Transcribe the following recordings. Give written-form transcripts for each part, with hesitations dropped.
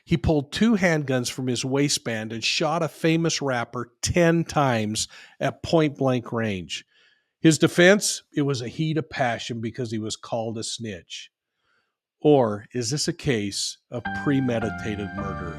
He pulled 2 handguns from his waistband and shot a famous rapper 10 times at point-blank range. His defense, it was a heat of passion because he was called a snitch. Or is this a case of premeditated murder?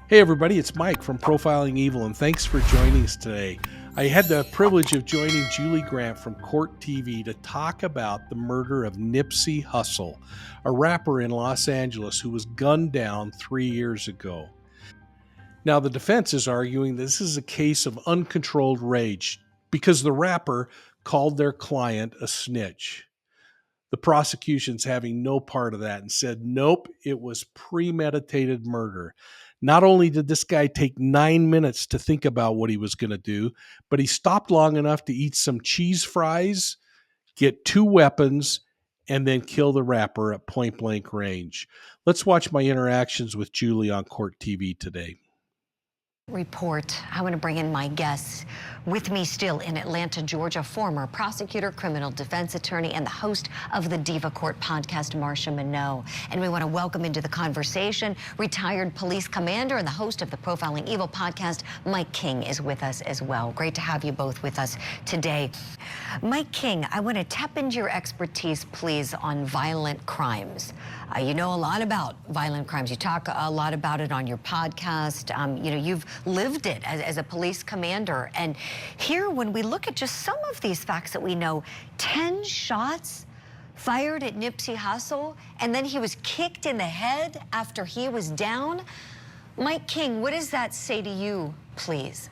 Hey everybody, it's Mike from Profiling Evil, and thanks for joining us today. I had the privilege of joining Julie Grant from Court TV to talk about the murder of Nipsey Hussle, a rapper in Los Angeles who was gunned down 3 years ago. Now, the defense is arguing this is a case of uncontrolled rage because the rapper called their client a snitch. The prosecution's having no part of that and said, nope, it was premeditated murder. Not only did this guy take 9 minutes to think about what he was going to do, but he stopped long enough to eat some cheese fries, get 2 weapons, and then kill the rapper at point-blank range. Let's watch my interactions with Julie on Court TV today. Report. I want to bring in my guests. With me still in Atlanta, Georgia, former prosecutor, criminal defense attorney, and the host of the Diva Court podcast, Marcia Minot. And we want to welcome into the conversation retired police commander and the host of the Profiling Evil podcast, Mike King, is with us as well. Great to have you both with us today. Mike King, I want to tap into your expertise, please, on violent crimes. You know a lot about violent crimes. You talk a lot about it on your podcast. You know, you've lived it as a police commander. And here, when we look at just some of these facts that we know, 10 shots fired at Nipsey Hussle, and then he was kicked in the head after he was down. Mike King, what does that say to you, please?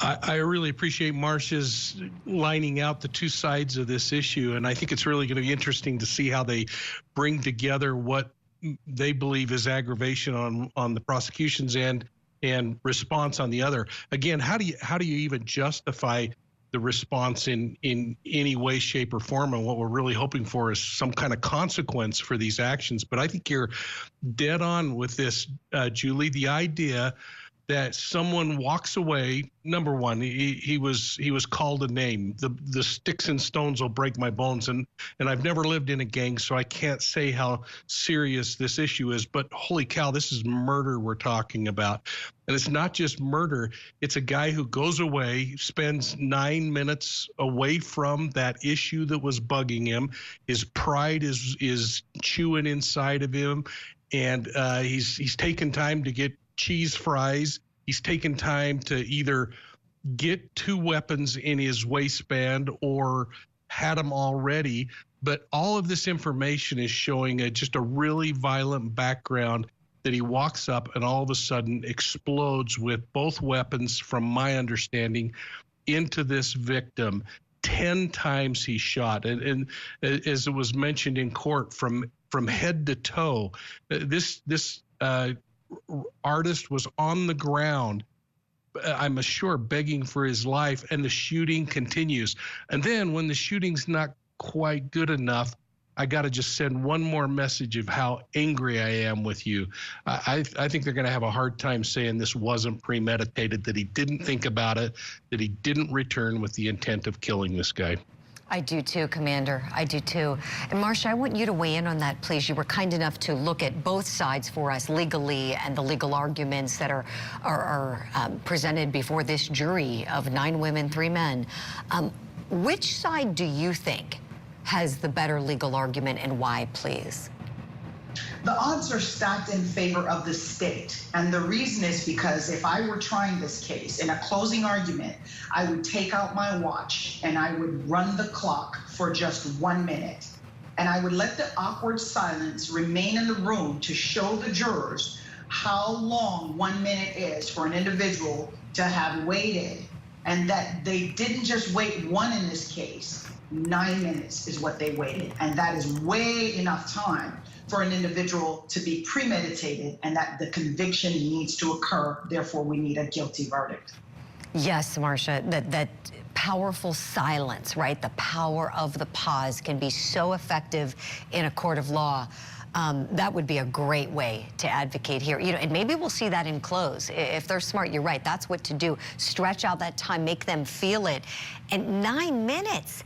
I really appreciate Marcia's lining out the 2 sides of this issue, and I think it's really going to be interesting to see how they bring together what they believe is aggravation on the prosecution's end and response on the other. Again, how do you even justify the response in any way, shape, or form? And what we're really hoping for is some kind of consequence for these actions. But I think you're dead on with this, Julie. The idea that someone walks away. Number one, he was called a name. The sticks and stones will break my bones, and I've never lived in a gang, so I can't say how serious this issue is. But holy cow, this is murder we're talking about, and it's not just murder. It's a guy who goes away, spends 9 minutes away from that issue that was bugging him. His pride is chewing inside of him, and he's taken time to get cheese fries. He's taken time to either get 2 weapons in his waistband or had them already. But all of this information is showing just a really violent background that he walks up and all of a sudden explodes with both weapons, from my understanding, into this victim. 10 times he shot. And as it was mentioned in court, from head to toe, this artist was on the ground, I'm sure, begging for his life, and the shooting continues. And then when the shooting's not quite good enough, I got to just send one more message of how angry I am with you. I think they're going to have a hard time saying this wasn't premeditated, that he didn't think about it, that he didn't return with the intent of killing this guy. I do too, Commander. I do too. And Marcia, I want you to weigh in on that, please. You were kind enough to look at both sides for us legally and the legal arguments that are presented before this jury of 9 women, 3 men. Which side do you think has the better legal argument, and why, please? The odds are stacked in favor of the state. And the reason is because if I were trying this case in a closing argument, I would take out my watch and I would run the clock for just 1 minute. And I would let the awkward silence remain in the room to show the jurors how long 1 minute is for an individual to have waited, and that they didn't just wait 1 in this case. 9 minutes is what they waited. And that is way enough time for an individual to be premeditated, and that the conviction needs to occur. Therefore, we need a guilty verdict. Yes, Marcia, that powerful silence, right? The power of the pause can be so effective in a court of law. That would be a great way to advocate here. You know, and maybe we'll see that in close. If they're smart, you're right. That's what to do. Stretch out that time, make them feel it. And 9 minutes.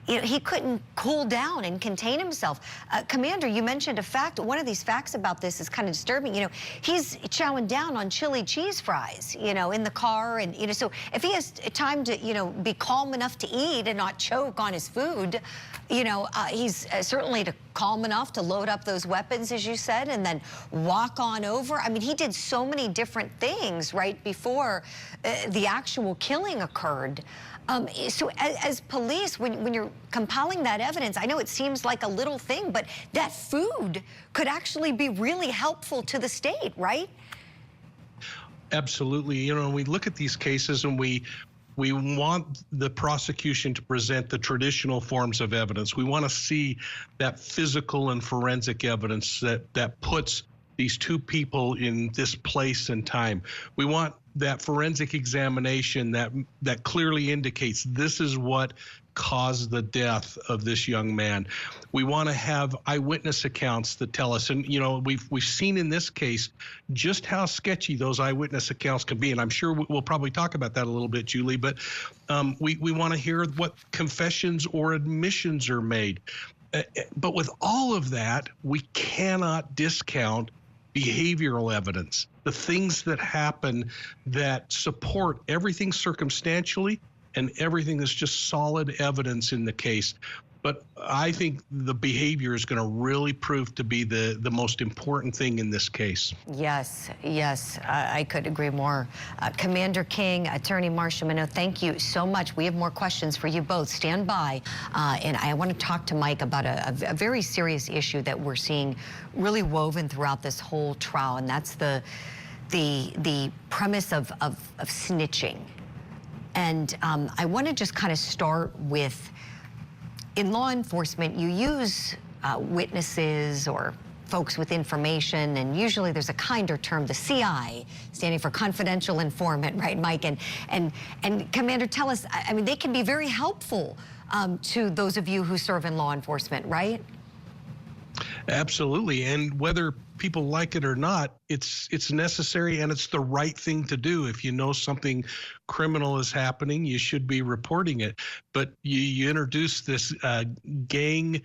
You know, he couldn't cool down and contain himself. Commander, you mentioned a fact. One of these facts about this is kind of disturbing. You know, he's chowing down on chili cheese fries, you know, in the car. And, you know, so if he has time to, you know, be calm enough to eat and not choke on his food, you know, he's certainly calm enough to load up those weapons, as you said, and then walk on over. I mean, he did so many different things right before the actual killing occurred. So as police, when you're compiling that evidence, I know it seems like a little thing, but that food could actually be really helpful to the state, right? Absolutely. You know, we look at these cases and we want the prosecution to present the traditional forms of evidence. We want to see that physical and forensic evidence that puts these two people in this place and time. We want that forensic examination that clearly indicates this is what caused the death of this young man. We want to have eyewitness accounts that tell us, and you know, we've seen in this case just how sketchy those eyewitness accounts can be, and I'm sure we'll probably talk about that a little bit, Julie, but we want to hear what confessions or admissions are made. But with all of that, we cannot discount behavioral evidence, the things that happen that support everything circumstantially and everything that's just solid evidence in the case. But I think the behavior is going to really prove to be the most important thing in this case. Yes, yes, I could agree more. Commander King, Attorney Marcia Minot, thank you so much. We have more questions for you both. Stand by. And I want to talk to Mike about a very serious issue that we're seeing really woven throughout this whole trial, and that's the premise of snitching. And I want to just kind of start with, in law enforcement, you use witnesses or folks with information, and usually there's a kinder term, the CI, standing for confidential informant, right, Mike? And Commander, tell us, I mean, they can be very helpful to those of you who serve in law enforcement, right? Absolutely, and whether people like it or not, it's necessary and it's the right thing to do. If you know something criminal is happening, you should be reporting it. But you introduce this gang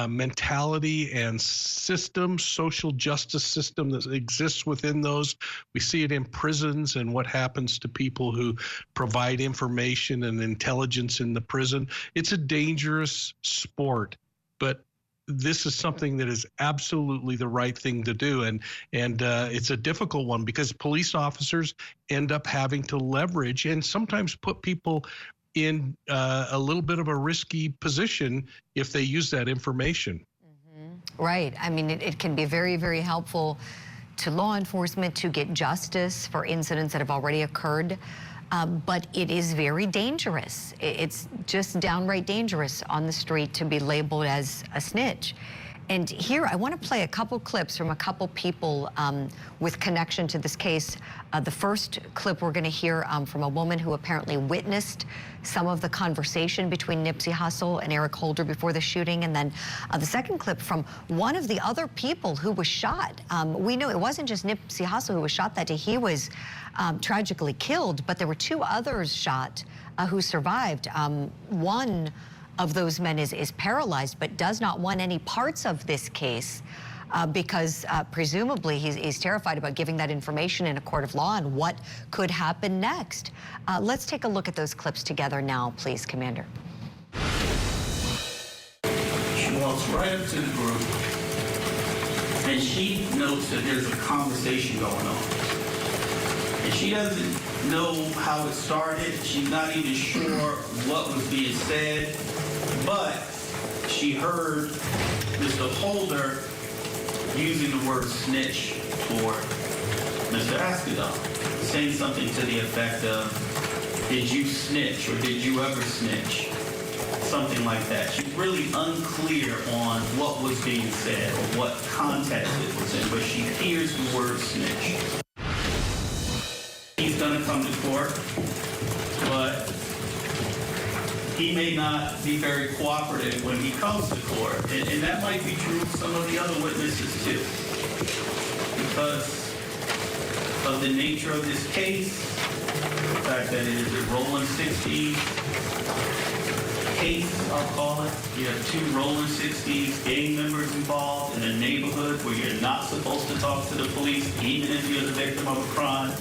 mentality and system, social justice system that exists within those. We see it in prisons and what happens to people who provide information and intelligence in the prison. It's a dangerous sport, but this is something that is absolutely the right thing to do, and it's a difficult one because police officers end up having to leverage and sometimes put people in a little bit of a risky position if they use that information. Mm-hmm. Right. I mean, it can be very, very helpful to law enforcement to get justice for incidents that have already occurred. But it is very dangerous. It's just downright dangerous on the street to be labeled as a snitch. And here, I want to play a couple clips from a couple people with connection to this case. The first clip we're going to hear from a woman who apparently witnessed some of the conversation between Nipsey Hussle and Eric Holder before the shooting. And then the second clip from one of the other people who was shot. We know it wasn't just Nipsey Hussle who was shot that day. He was tragically killed, but there were two others shot who survived. One of those men is paralyzed, but does not want any parts of this case because presumably he's terrified about giving that information in a court of law and what could happen next. Let's take a look at those clips together now, please, Commander. She walks right up to the group, and she notes that there's a conversation going on. And she doesn't know how it started. She's not even sure what was being said, but she heard Mr. Holder using the word snitch for Mr. Askadal, saying something to the effect of, did you snitch or did you ever snitch? Something like that. She's really unclear on what was being said or what context it was in, but she hears the word snitch. He's gonna come to court, but he may not be very cooperative when he comes to court. And that might be true of some of the other witnesses too. Because of the nature of this case, the fact that it is a rolling 60s case, I'll call it. You have 2 rolling 60s gang members involved in a neighborhood where you're not supposed to talk to the police, even if you're the victim of a crime.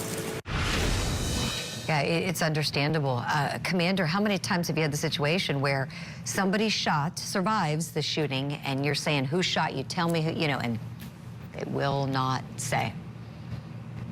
Yeah, it's understandable. Commander, how many times have you had the situation where somebody shot, survives the shooting, and you're saying, who shot you? Tell me who, and they will not say.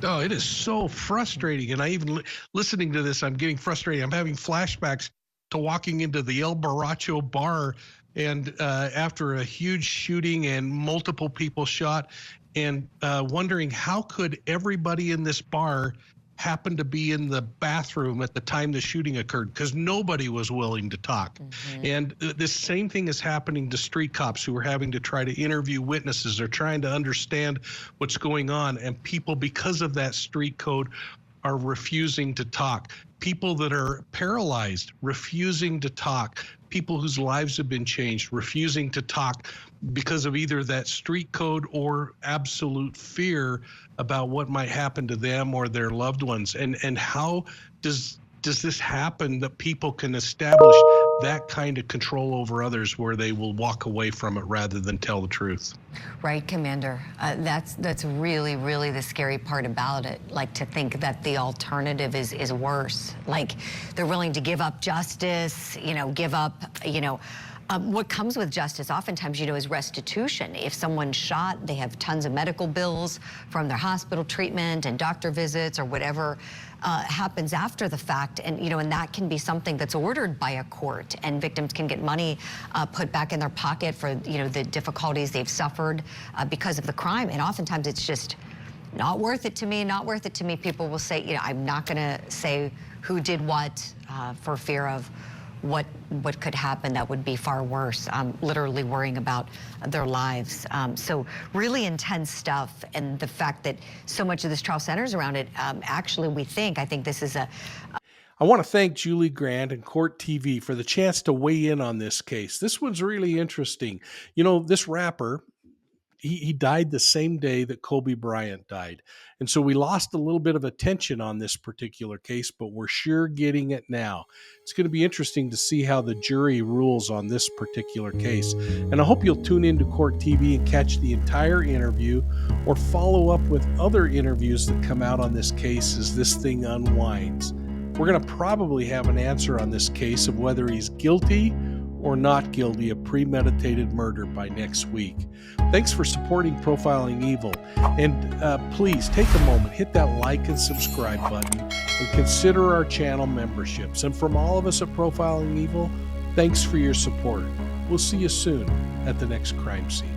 Oh, it is so frustrating. And I even, listening to this, I'm getting frustrated. I'm having flashbacks to walking into the El Borracho bar and after a huge shooting and multiple people shot, and wondering how could everybody in this bar happen to be in the bathroom at the time the shooting occurred, because nobody was willing to talk. And this same thing is happening to street cops who are having to try to interview witnesses or trying to understand what's going on. And people, because of that street code, are refusing to talk. People that are paralyzed, refusing to talk. People whose lives have been changed, refusing to talk because of either that street code or absolute fear about what might happen to them or their loved ones. And how does this happen that people can establish that kind of control over others where they will walk away from it rather than tell the truth? Right, Commander. That's really, really the scary part about it. Like, to think that the alternative is worse. Like, they're willing to give up justice, give up, what comes with justice oftentimes, is restitution. If someone's shot, they have tons of medical bills from their hospital treatment and doctor visits or whatever happens after the fact. And, and that can be something that's ordered by a court, and victims can get money put back in their pocket for, the difficulties they've suffered because of the crime. And oftentimes it's just not worth it to me, not worth it to me. People will say, I'm not gonna say who did what for fear of what could happen that would be far worse, literally worrying about their lives. So really intense stuff, and the fact that so much of this trial centers around it, actually I think this is I want to thank Julie Grant and Court TV for the chance to weigh in on this case. This one's really interesting. This rapper, he died the same day that Kobe Bryant died. And so we lost a little bit of attention on this particular case, but we're sure getting it now. It's going to be interesting to see how the jury rules on this particular case. And I hope you'll tune into Court TV and catch the entire interview, or follow up with other interviews that come out on this case as this thing unwinds. We're going to probably have an answer on this case of whether he's guilty or not guilty of premeditated murder by next week. Thanks for supporting Profiling Evil. And please take a moment, hit that like and subscribe button, and consider our channel memberships. And from all of us at Profiling Evil, thanks for your support. We'll see you soon at the next crime scene.